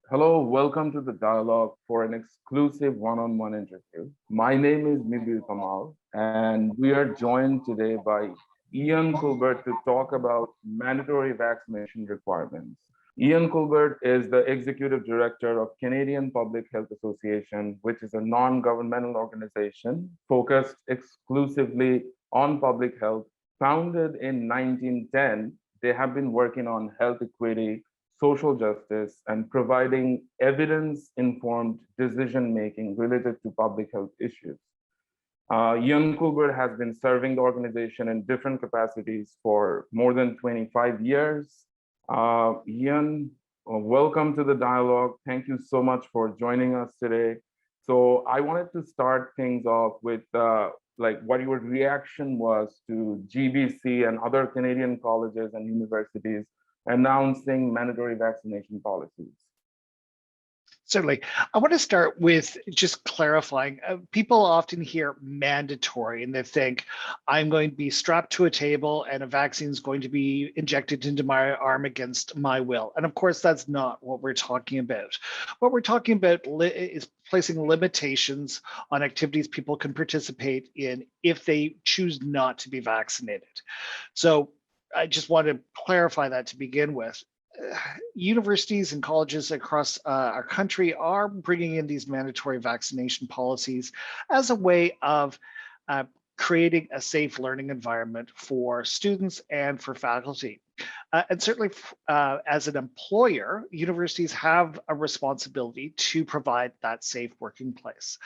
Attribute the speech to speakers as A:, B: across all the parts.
A: Hello, welcome to the Dialog for an exclusive one-on-one interview. My name is Kamaal, and we are joined today by Ian Culbert to talk about mandatory vaccination requirements. Ian Culbert is the Executive Director of Canadian Public Health Association, which is a non-governmental organization focused exclusively on public health. Founded in 1910, they have been working on health equity, social justice, and providing evidence-informed decision-making related to public health issues. Ian Culbert has been serving the organization in different capacities for more than 25 years. Ian, welcome to the dialogue. Thank you so much for joining us today. So I wanted to start things off with like what your reaction was to GBC and other Canadian colleges and universities announcing mandatory vaccination policies.
B: Certainly. I want to start with just clarifying. People often hear mandatory and they think I'm going to be strapped to a table and a vaccine is going to be injected into my arm against my will. And of course, that's not what we're talking about. What we're talking about is placing limitations on activities people can participate in if they choose not to be vaccinated. So I just want to clarify that to begin with. Universities and colleges across our country are bringing in these mandatory vaccination policies as a way of creating a safe learning environment for students and for faculty. And certainly as an employer, universities have a responsibility to provide that safe working place.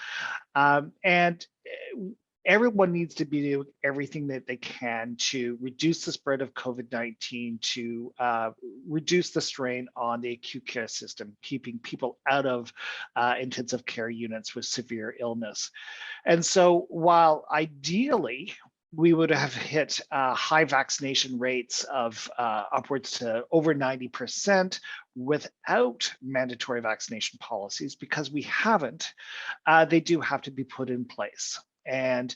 B: And everyone needs to be doing everything that they can to reduce the spread of COVID-19, to reduce the strain on the acute care system, keeping people out of intensive care units with severe illness. And so while ideally we would have hit high vaccination rates of upwards to over 90% without mandatory vaccination policies, because we haven't, they do have to be put in place. And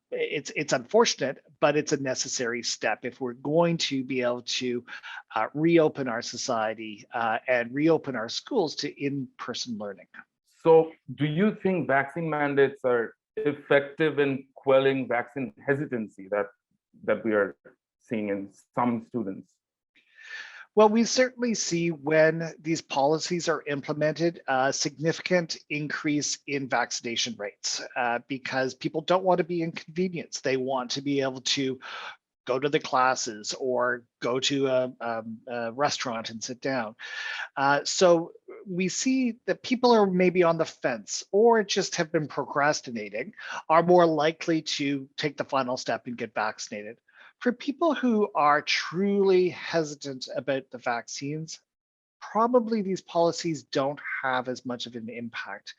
B: it's unfortunate, but it's a necessary step if we're going to be able to reopen our society and reopen our schools to in-person learning.
A: So do you think vaccine mandates are effective in quelling vaccine hesitancy that we are seeing in some students?
B: Well, we certainly see when these policies are implemented, a significant increase in vaccination rates because people don't want to be inconvenienced. They want to be able to go to the classes or go to a restaurant and sit down. So we see that people are maybe on the fence or just have been procrastinating, are more likely to take the final step and get vaccinated. For people who are truly hesitant about the vaccines, probably these policies don't have as much of an impact.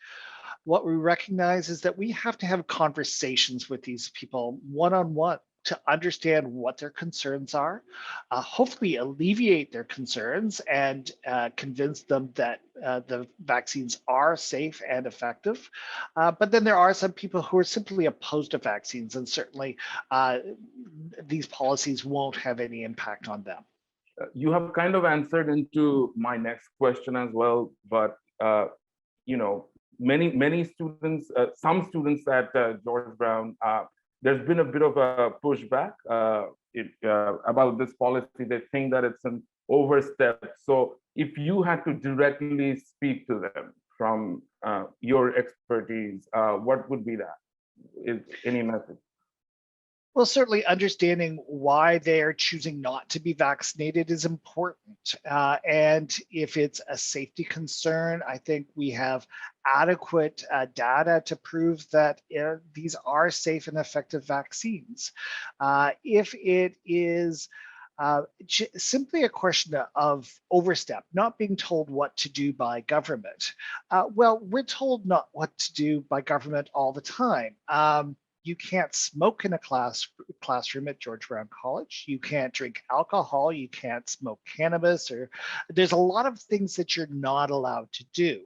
B: What we recognize is that we have to have conversations with these people one-on-one to understand what their concerns are, hopefully alleviate their concerns and convince them that the vaccines are safe and effective. But then there are some people who are simply opposed to vaccines, and certainly these policies won't have any impact on them.
A: You have kind of answered into my next question as well, but you know, many students, some students at George Brown, there's been a bit of a pushback about this policy. They think that it's an overstep. So if you had to directly speak to them from your expertise, what would be that? Is any message?
B: Well, certainly understanding why they're choosing not to be vaccinated is important. And if it's a safety concern, I think we have adequate data to prove that these are safe and effective vaccines. If it is simply a question of overstep, not being told what to do by government. Well, we're told not what to do by government all the time. You can't smoke in a classroom at George Brown College. You can't drink alcohol. You can't smoke cannabis, or there's a lot of things that you're not allowed to do.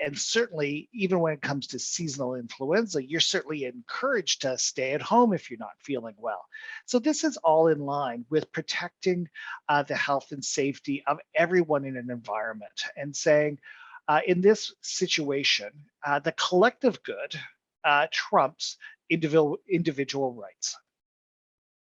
B: And certainly, even when it comes to seasonal influenza, you're certainly encouraged to stay at home if you're not feeling well. So this is all in line with protecting the health and safety of everyone in an environment and saying, in this situation, the collective good trumps individual rights.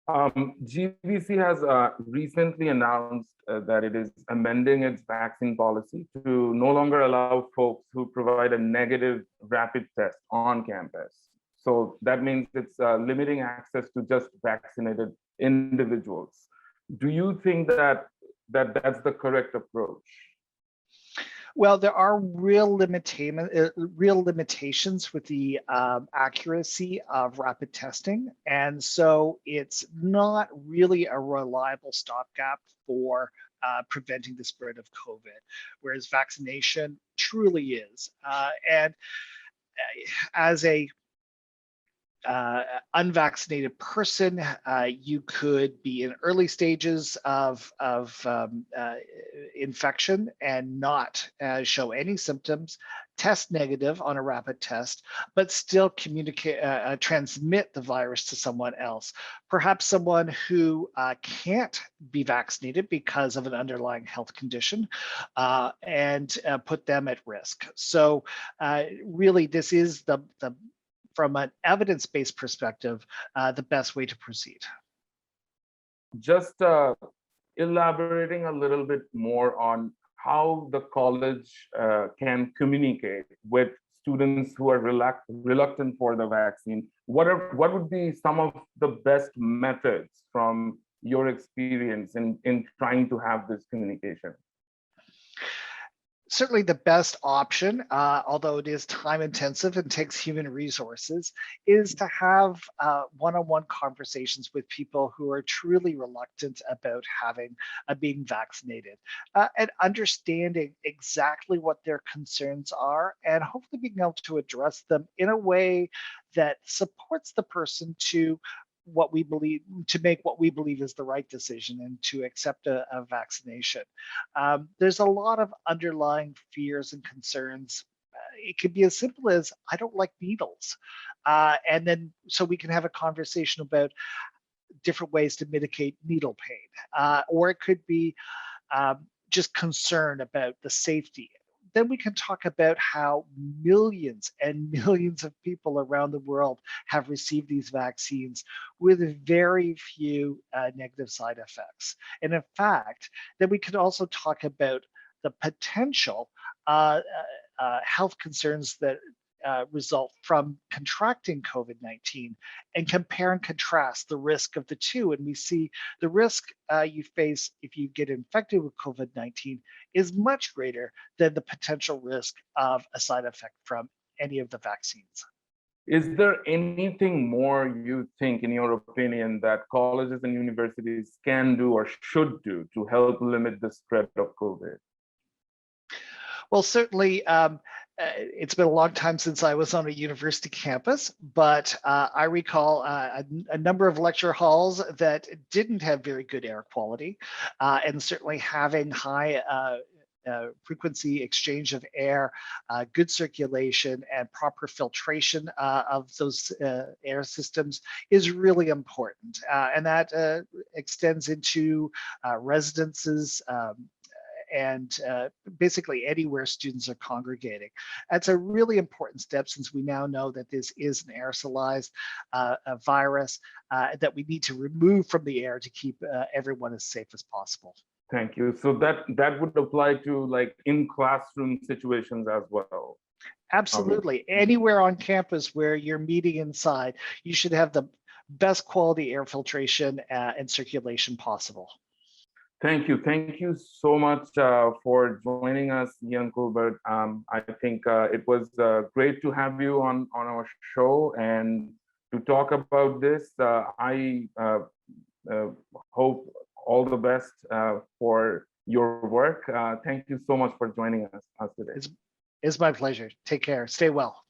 A: GBC has recently announced that it is amending its vaccine policy to no longer allow folks who provide a negative rapid test on campus. So that means it's limiting access to just vaccinated individuals. Do you think that that's the correct approach?
B: Well, there are real limitations with the accuracy of rapid testing. And so it's not really a reliable stopgap for preventing the spread of COVID, whereas vaccination truly is. And as a unvaccinated person, you could be in early stages of infection and not show any symptoms, test negative on a rapid test, but still transmit the virus to someone else, perhaps someone who can't be vaccinated because of an underlying health condition, and put them at risk. So really, this is from an evidence-based perspective, the best way to proceed.
A: Just elaborating a little bit more on how the college can communicate with students who are reluctant for the vaccine. What would be some of the best methods from your experience in trying to have this communication?
B: Certainly the best option, although it is time intensive and takes human resources, is to have one-on-one conversations with people who are truly reluctant about being vaccinated, and understanding exactly what their concerns are, and hopefully being able to address them in a way that supports the person to make what we believe is the right decision and to accept a vaccination. There's a lot of underlying fears and concerns. It could be as simple as, I don't like needles. And then so we can have a conversation about different ways to mitigate needle pain. Or it could be just concern about the safety. Then we can talk about how millions and millions of people around the world have received these vaccines with very few negative side effects. And in fact, then we could also talk about the potential health concerns that result from contracting COVID-19 and compare and contrast the risk of the two. And we see the risk you face if you get infected with COVID-19 is much greater than the potential risk of a side effect from any of the vaccines.
A: Is there anything more you think, in your opinion, that colleges and universities can do or should do to help limit the spread of COVID?
B: Well, certainly, it's been a long time since I was on a university campus, but I recall a number of lecture halls that didn't have very good air quality, and certainly having high frequency exchange of air, good circulation, and proper filtration of those air systems is really important. And that extends into residences, and basically anywhere students are congregating. That's a really important step, since we now know that this is an aerosolized virus that we need to remove from the air to keep everyone as safe as possible.
A: Thank you. So that would apply to like in classroom situations as well.
B: Absolutely. Anywhere on campus where you're meeting inside, you should have the best quality air filtration and circulation possible.
A: Thank you. Thank you so much for joining us, Ian Culbert. I think it was great to have you on our show and to talk about this. I hope all the best for your work. Thank you so much for joining us today.
B: It's my pleasure. Take care. Stay well.